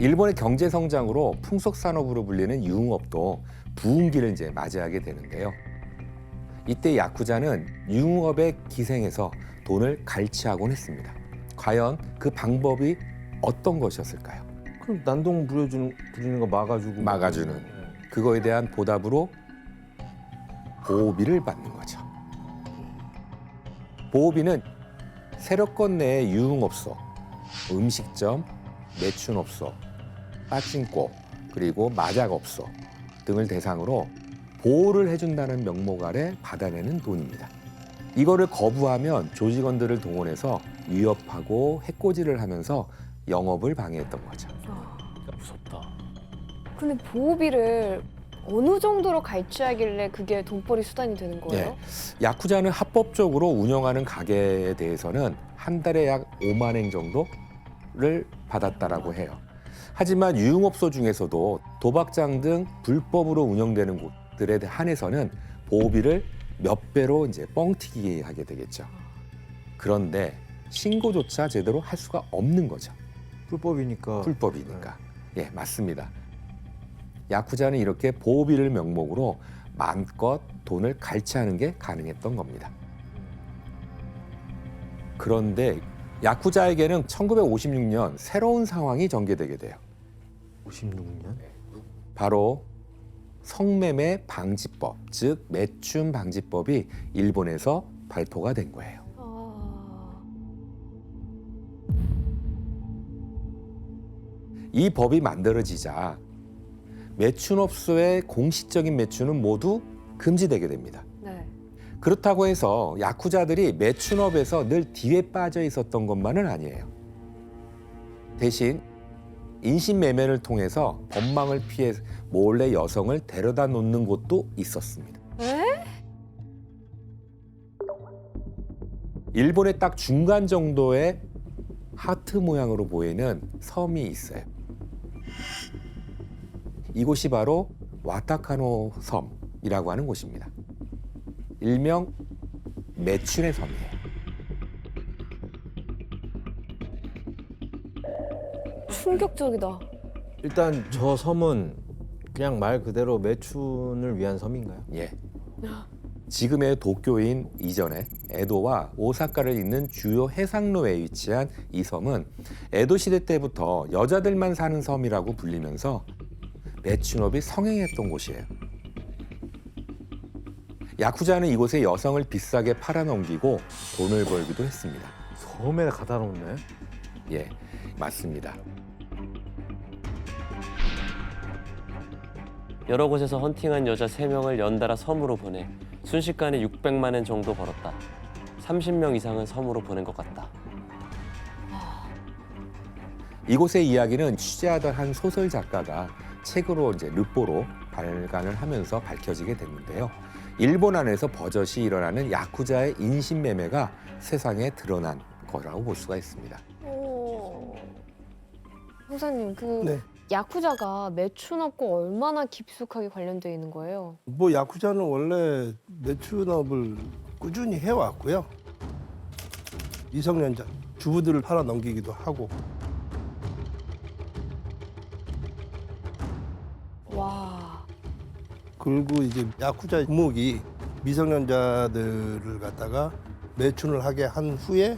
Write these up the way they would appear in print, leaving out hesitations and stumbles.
일본의 경제 성장으로 풍속 산업으로 불리는 유흥업도 부흥기를 이제 맞이하게 되는데요. 이때 야쿠자는 유흥업에 기생해서 돈을 갈취하곤 했습니다. 과연 그 방법이 어떤 것이었을까요? 그럼 난동 부리는 거 막아주고. 막아주는. 그거에 대한 보답으로 보호비를 받는 거죠. 보호비는 세력권 내의 유흥업소, 음식점, 매춘업소, 빠찡꼬, 그리고 마작업소 등을 대상으로 보호를 해준다는 명목 아래 받아내는 돈입니다. 이거를 거부하면 조직원들을 동원해서 위협하고 해코지를 하면서 영업을 방해했던 거죠. 무섭다. 근데 보호비를 어느 정도로 갈취하길래 그게 돈벌이 수단이 되는 거예요? 네. 야쿠자는 합법적으로 운영하는 가게에 대해서는 한 달에 약 5만 엔 정도를 받았다라고 해요. 하지만 유흥업소 중에서도 도박장 등 불법으로 운영되는 곳들에 한해서는 보호비를 몇 배로 이제 뻥튀기 하게 되겠죠. 그런데 신고조차 제대로 할 수가 없는 거죠. 불법이니까. 불법이니까. 예, 맞습니다. 야쿠자는 이렇게 보호비를 명목으로 마음껏 돈을 갈취하는 게 가능했던 겁니다. 그런데 야쿠자에게는 1956년 새로운 상황이 전개되게 돼요. 56년? 바로 성매매 방지법, 즉 매춘 방지법이 일본에서 발표가 된 거예요. 이 법이 만들어지자 매춘업소의 공식적인 매춘은 모두 금지되게 됩니다. 네. 그렇다고 해서 야쿠자들이 매춘업에서 늘 뒤에 빠져 있었던 것만은 아니에요. 대신 인신매매를 통해서 법망을 피해 몰래 여성을 데려다 놓는 곳도 있었습니다. 에? 일본의 딱 중간 정도의 하트 모양으로 보이는 섬이 있어요. 이곳이 바로 와타카노 섬이라고 하는 곳입니다. 일명 매춘의 섬이에요. 충격적이다. 일단 저 섬은 그냥 말 그대로 매춘을 위한 섬인가요? 예. 지금의 도쿄인 이전에 에도와 오사카를 잇는 주요 해상로에 위치한 이 섬은 에도 시대 때부터 여자들만 사는 섬이라고 불리면서 매춘업이 성행했던 곳이에요. 야쿠자는 이곳에 여성을 비싸게 팔아넘기고 돈을 벌기도 했습니다. 섬에 가다 놓네. 예, 맞습니다. 여러 곳에서 헌팅한 여자 3명을 연달아 섬으로 보내 순식간에 600만 엔 정도 벌었다. 30명 이상은 섬으로 보낸 것 같다. 이곳의 이야기는 취재하던 한 소설 작가가 책으로 이제 르포로 발간을 하면서 밝혀지게 됐는데요. 일본 안에서 버젓이 일어나는 야쿠자의 인신매매가 세상에 드러난 거라고 볼 수가 있습니다. 형사님, 네. 야쿠자가 매춘업과 얼마나 깊숙하게 관련되어 있는 거예요? 뭐 야쿠자는 원래 매춘업을 꾸준히 해왔고요. 미성년자 주부들을 팔아 넘기기도 하고. 와. 그리고 이제 야쿠자 목이 미성년자들을 갖다가 매춘을 하게 한 후에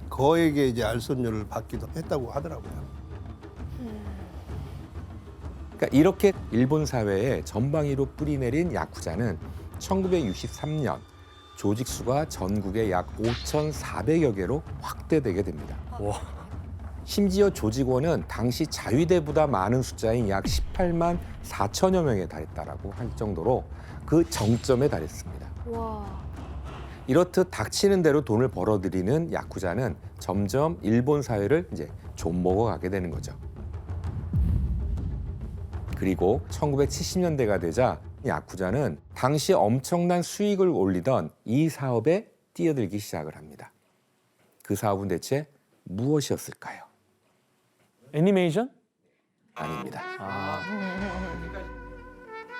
거액의 이제 알선료를 받기도 했다고 하더라고요. 그러니까 이렇게 일본 사회에 전방위로 뿌리내린 야쿠자는 1963년 조직 수가 전국에 약 5,400여 개로 확대되게 됩니다. 와. 심지어 조직원은 당시 자위대보다 많은 숫자인 약 18만 4천여 명에 달했다라고 할 정도로 그 정점에 달했습니다. 와. 이렇듯 닥치는 대로 돈을 벌어들이는 야쿠자는 점점 일본 사회를 이제 좀먹어가게 되는 거죠. 그리고 1970년대가 되자 야쿠자는 당시 엄청난 수익을 올리던 이 사업에 뛰어들기 시작을 합니다. 그 사업은 대체 무엇이었을까요? 애니메이션? 아닙니다. 아,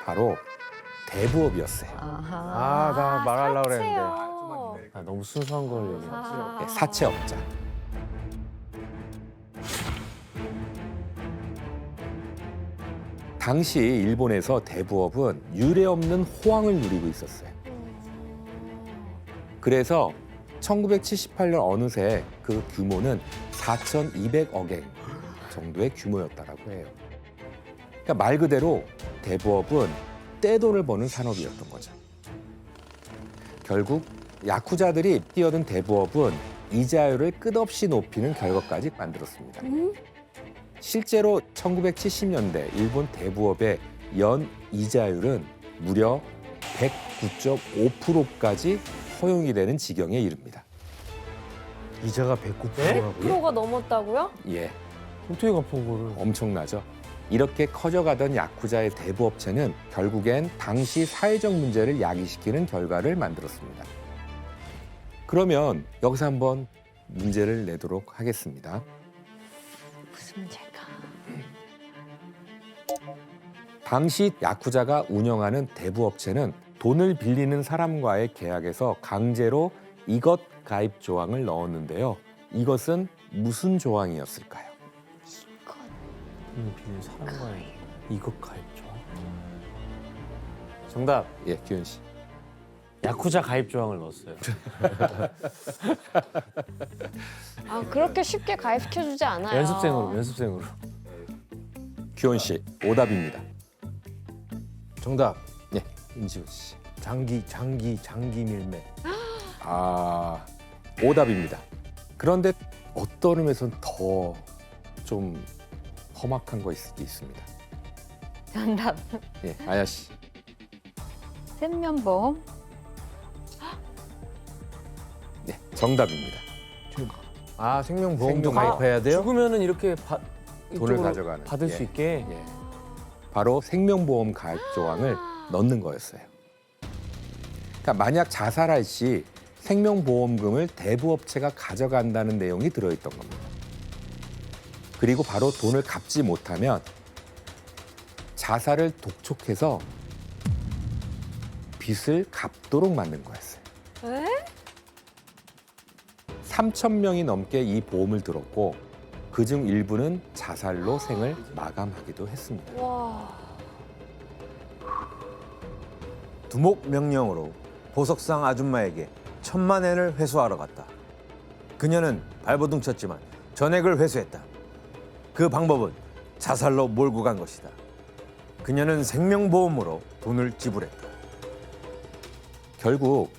바로 대부업이었어요. 나 말하려고 그랬는데. 사채요. 너무 순수한 걸 얘기해. 네, 사채업자. 당시 일본에서 대부업은 유례 없는 호황을 누리고 있었어요. 그래서 1978년 어느새 그 규모는 4,200억 엔 정도의 규모였다라고 해요. 그러니까 말 그대로 대부업은 떼돈을 버는 산업이었던 거죠. 결국 야쿠자들이 뛰어든 대부업은 이자율을 끝없이 높이는 결과까지 만들었습니다. 실제로 1970년대 일본 대부업의 연 이자율은 무려 109.5%까지 허용이 되는 지경에 이릅니다. 이자가 109%라고요? 100%가 넘었다고요? 예, 어떻게 갚아 그거를? 엄청나죠. 이렇게 커져가던 야쿠자의 대부업체는 결국엔 당시 사회적 문제를 야기시키는 결과를 만들었습니다. 그러면 여기서 한번 문제를 내도록 하겠습니다. 무슨 문제일까? 당시 야쿠자가 운영하는 대부업체는 돈을 빌리는 사람과의 계약에서 강제로 이것 가입 조항을 넣었는데요. 이것은 무슨 조항이었을까요? 비는 사람과의 이것 가입조. 정답. 예, 규현 씨. 야쿠자 가입 조항을 넣었어요. 아 그렇게 쉽게 가입시켜주지 않아요. 연습생으로. 규현 씨, 오답입니다. 정답. 예, 임지훈 씨. 장기 밀매. 아, 오답입니다. 그런데 어떤 의미에서는 더 좀 험악한 거 있습니다. 정답. 예, 아야 씨. 생명보험. 네, 정답입니다. 아, 생명보험도 생명보험. 가입해야 돼요? 죽으면은 이렇게 돈을 이쪽으로 가져가는. 받을 예. 수 있게. 예. 바로 생명보험 가입 조항을 넣는 거였어요. 그러니까 만약 자살할 시 생명보험금을 대부업체가 가져간다는 내용이 들어있던 겁니다. 그리고 바로 돈을 갚지 못하면 자살을 독촉해서 빚을 갚도록 만든 거였어요. 에? 3,000명이 넘게 이 보험을 들었고 그중 일부는 자살로 생을 마감하기도 했습니다. 와. 두목 명령으로 보석상 아줌마에게 1,000만 엔을 회수하러 갔다. 그녀는 발버둥 쳤지만 전액을 회수했다. 그 방법은 자살로 몰고 간 것이다. 그녀는 생명보험으로 돈을 지불했다. 결국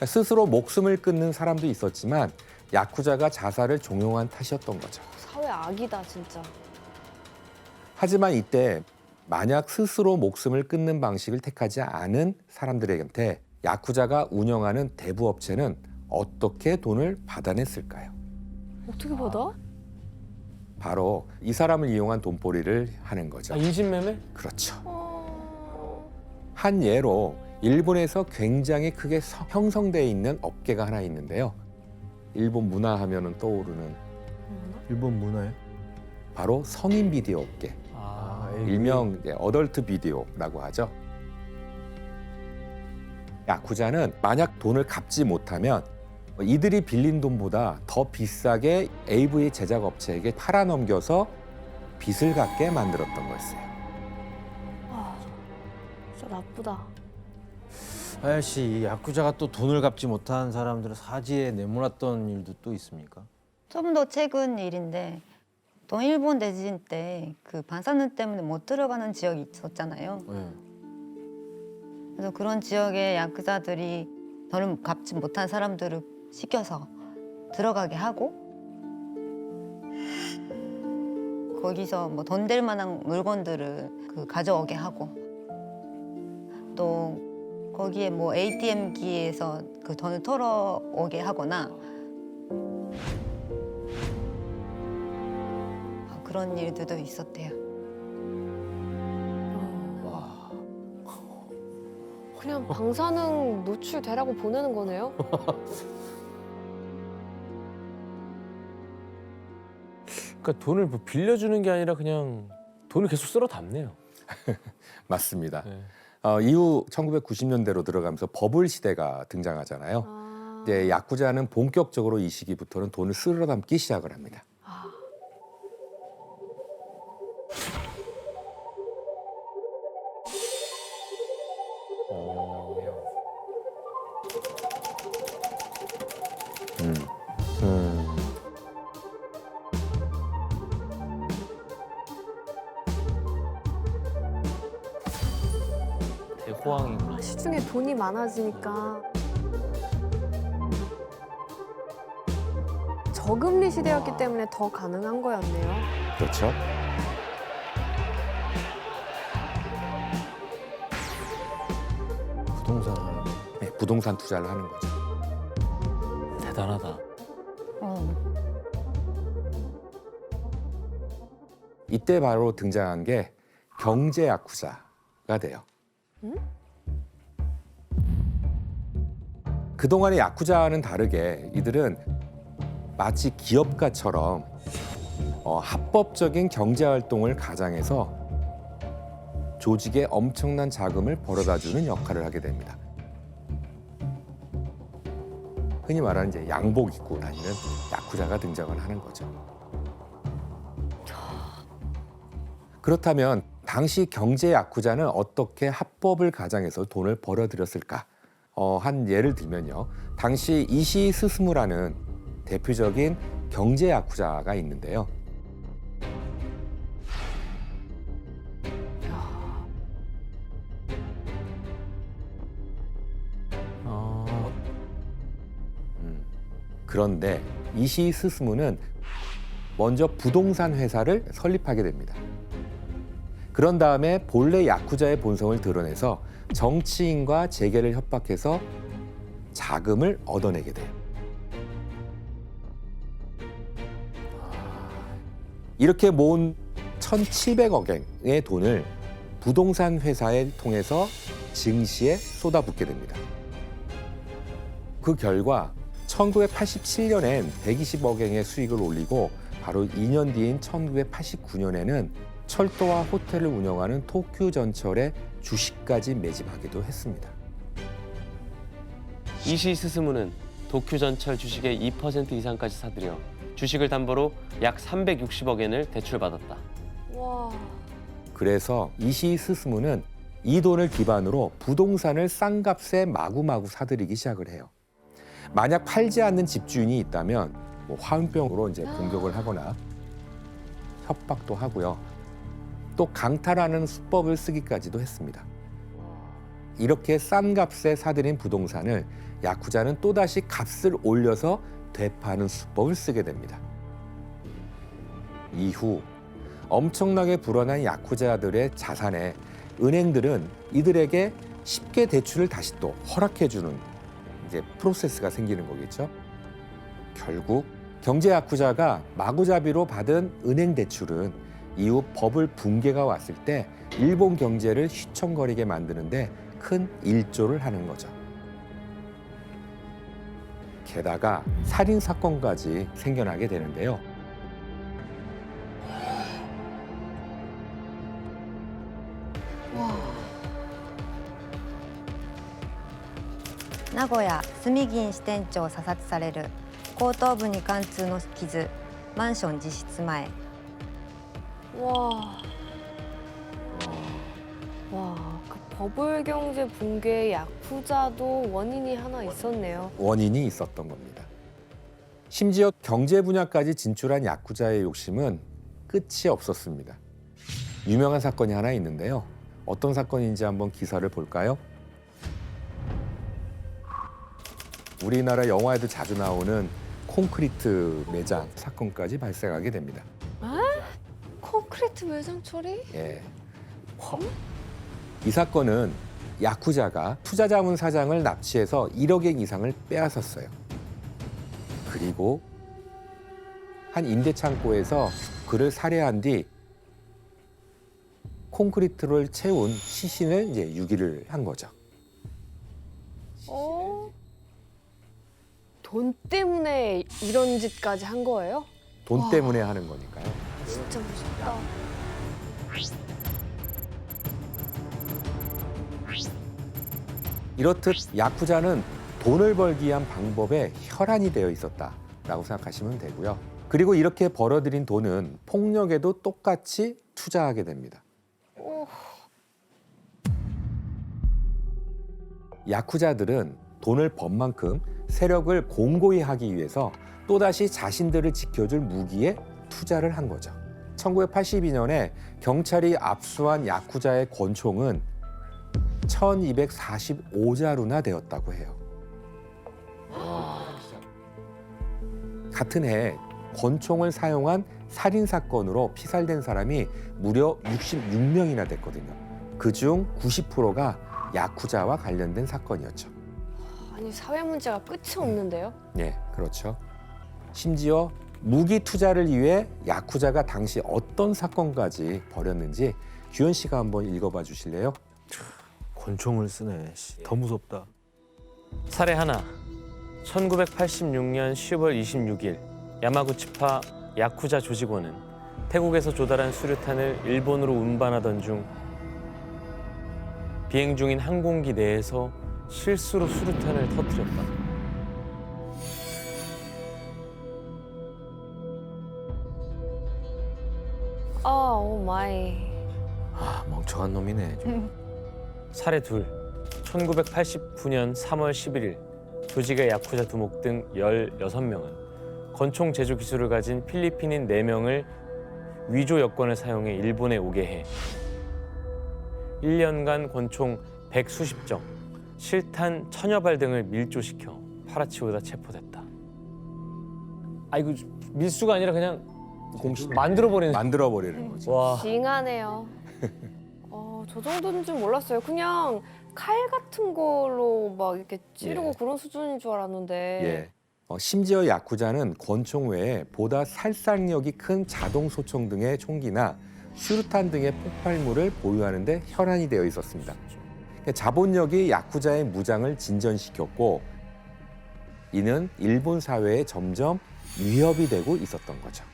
스스로 목숨을 끊는 사람도 있었지만 야쿠자가 자살을 종용한 탓이었던 거죠. 사회 악이다 진짜. 하지만 이때 만약 스스로 목숨을 끊는 방식을 택하지 않은 사람들에게 야쿠자가 운영하는 대부업체는 어떻게 돈을 받아냈을까요? 어떻게 받아? 바로 이 사람을 이용한 돈벌이를 하는 거죠. 인신매매? 그렇죠. 어... 한 예로 일본에서 굉장히 크게 형성되어 있는 업계가 하나 있는데요. 일본 문화 하면은 떠오르는 일본 문화요? 바로 성인 비디오 업계. 일명 이제 어덜트 비디오라고 하죠. 야쿠자는 만약 돈을 갚지 못하면 이들이 빌린 돈보다 더 비싸게 AV 제작 업체에게 팔아넘겨서 빚을 갚게 만들었던 거였어요. 아, 진짜 나쁘다. 아야씨, 이 야쿠자가 또 돈을 갚지 못한 사람들을 사지에 내몰았던 일도 또 있습니까? 좀 더 최근 일인데 동일본 대지진 때 그 방사능 때문에 못 들어가는 지역이 있었잖아요. 네. 그래서 그런 지역에 야쿠자들이 돈을 갚지 못한 사람들을 시켜서 들어가게 하고 거기서 뭐 돈 될 만한 물건들을 가져오게 하고 또 거기에 뭐 ATM기에서 그 돈을 털어오게 하거나 그런 일들도 있었대요. 그냥 방사능 노출되라고 보내는 거네요? 그러니까 돈을 뭐 빌려주는 게 아니라 그냥 돈을 계속 쓸어 담네요. 맞습니다. 네. 이후 1990년대로 들어가면서 버블 시대가 등장하잖아요. 아... 이제 야쿠자는 본격적으로 이 시기부터는 돈을 쓸어 담기 시작을 합니다. 대호황이구나. 시중에 돈이 많아지니까 저금리 시대였기 때문에 더 가능한 거였네요. 그렇죠. 부동산 하는 거. 네, 부동산 투자를 하는 거죠. 대단하다. 이때 바로 등장한 게 경제 야쿠자가 돼요. 그동안의 야쿠자와는 다르게 이들은 마치 기업가처럼 합법적인 경제 활동을 가장해서 조직에 엄청난 자금을 벌어다주는 역할을 하게 됩니다. 흔히 말하는 이제 양복 입고 다니는 야쿠자가 등장을 하는 거죠. 그렇다면 당시 경제 야쿠자는 어떻게 합법을 가장해서 돈을 벌어들였을까? 한 예를 들면요. 당시 이시 스스무라는 대표적인 경제 야쿠자가 있는데요. 그런데 이시 스스무는 먼저 부동산 회사를 설립하게 됩니다. 그런 다음에 본래 야쿠자의 본성을 드러내서 정치인과 재계를 협박해서 자금을 얻어내게 돼요. 이렇게 모은 1,700억엔의 돈을 부동산 회사에 통해서 증시에 쏟아붓게 됩니다. 그 결과 1987년엔 120억엔의 수익을 올리고 바로 2년 뒤인 1989년에는 철도와 호텔을 운영하는 도쿄전철의 주식까지 매집하기도 했습니다. 이시 스스무는 도쿄전철 주식의 2% 이상까지 사들여 주식을 담보로 약 360억엔을 대출받았다. 와. 그래서 이시 스스무는 이 돈을 기반으로 부동산을 싼 값에 마구마구 사들이기 시작을 해요. 만약 팔지 않는 집주인이 있다면 화음병으로 이제 공격을 하거나 협박도 하고요. 또 강탈하는 수법을 쓰기까지도 했습니다. 이렇게 싼 값에 사들인 부동산을 야쿠자는 또다시 값을 올려서 되파는 수법을 쓰게 됩니다. 이후 엄청나게 불어난 야쿠자들의 자산에 은행들은 이들에게 쉽게 대출을 다시 또 허락해주는 이제 프로세스가 생기는 거겠죠. 결국 경제 야쿠자가 마구잡이로 받은 은행 대출은 이후 버블 붕괴가 왔을 때 일본 경제를 휘청거리게 만드는데 큰 일조를 하는 거죠. 게다가 살인 사건까지 생겨나게 되는데요. 와. 名古屋住銀支店長射殺される後頭部に貫通の傷マンション自室前 와. 와, 그 버블 경제 붕괴의 야쿠자도 원인이 하나 있었네요. 원인이 있었던 겁니다. 심지어 경제 분야까지 진출한 야쿠자의 욕심은 끝이 없었습니다. 유명한 사건이 하나 있는데요. 어떤 사건인지 한번 기사를 볼까요? 우리나라 영화에도 자주 나오는 콘크리트 매장 사건까지 발생하게 됩니다. 콘크리트 매장 처리? 예. 이 사건은 야쿠자가 투자자문 사장을 납치해서 1억엔 이상을 빼앗았어요. 그리고 한 임대창고에서 그를 살해한 뒤 콘크리트를 채운 시신을 이제 유기를 한 거죠. 돈 때문에 이런 짓까지 한 거예요? 돈 와. 때문에 하는 거니까요. 진짜 무섭다. 이렇듯 야쿠자는 돈을 벌기 위한 방법에 혈안이 되어 있었다라고 생각하시면 되고요. 그리고 이렇게 벌어들인 돈은 폭력에도 똑같이 투자하게 됩니다. 야쿠자들은 돈을 번 만큼 세력을 공고히 하기 위해서 또다시 자신들을 지켜줄 무기에 투자를 한 거죠. 1982년에 경찰이 압수한 야쿠자의 권총은 1245자루나 되었다고 해요. 같은 해 권총을 사용한 살인 사건으로 피살된 사람이 무려 66명이나 됐거든요. 그중 90%가 야쿠자와 관련된 사건이었죠. 아니 사회 문제가 끝이 없는데요? 네, 그렇죠. 심지어 무기 투자를 위해 야쿠자가 당시 어떤 사건까지 벌였는지 규현 씨가 한번 읽어봐 주실래요? 권총을 쓰네. 씨, 더 무섭다. 사례 하나. 1986년 10월 26일 야마구치파 야쿠자 조직원은 태국에서 조달한 수류탄을 일본으로 운반하던 중 비행 중인 항공기 내에서 실수로 수류탄을 터뜨렸다. 오 마이. 아, 멍청한 놈이네. 좀. 사례 둘. 1989년 3월 11일 조직의 야쿠자 두목 등 16명은 권총 제조 기술을 가진 필리핀인 4명을 위조 여권을 사용해 일본에 오게 해 1년간 권총 100수십 정, 실탄 1000여 발 등을 밀조시켜 팔아치우다 체포됐다. 아 이거 밀수가 아니라 그냥 만들어버리는. 만들어버리는 거죠. 와. 징하네요. 저 정도는 좀 몰랐어요. 그냥 칼 같은 걸로 막 이렇게 찌르고 예. 그런 수준인 줄 알았는데. 예. 심지어 야쿠자는 권총 외에 보다 살상력이 큰 자동 소총 등의 총기나 슈루탄 등의 폭발물을 보유하는 데 혈안이 되어 있었습니다. 자본력이 야쿠자의 무장을 진전시켰고 이는 일본 사회에 점점 위협이 되고 있었던 거죠.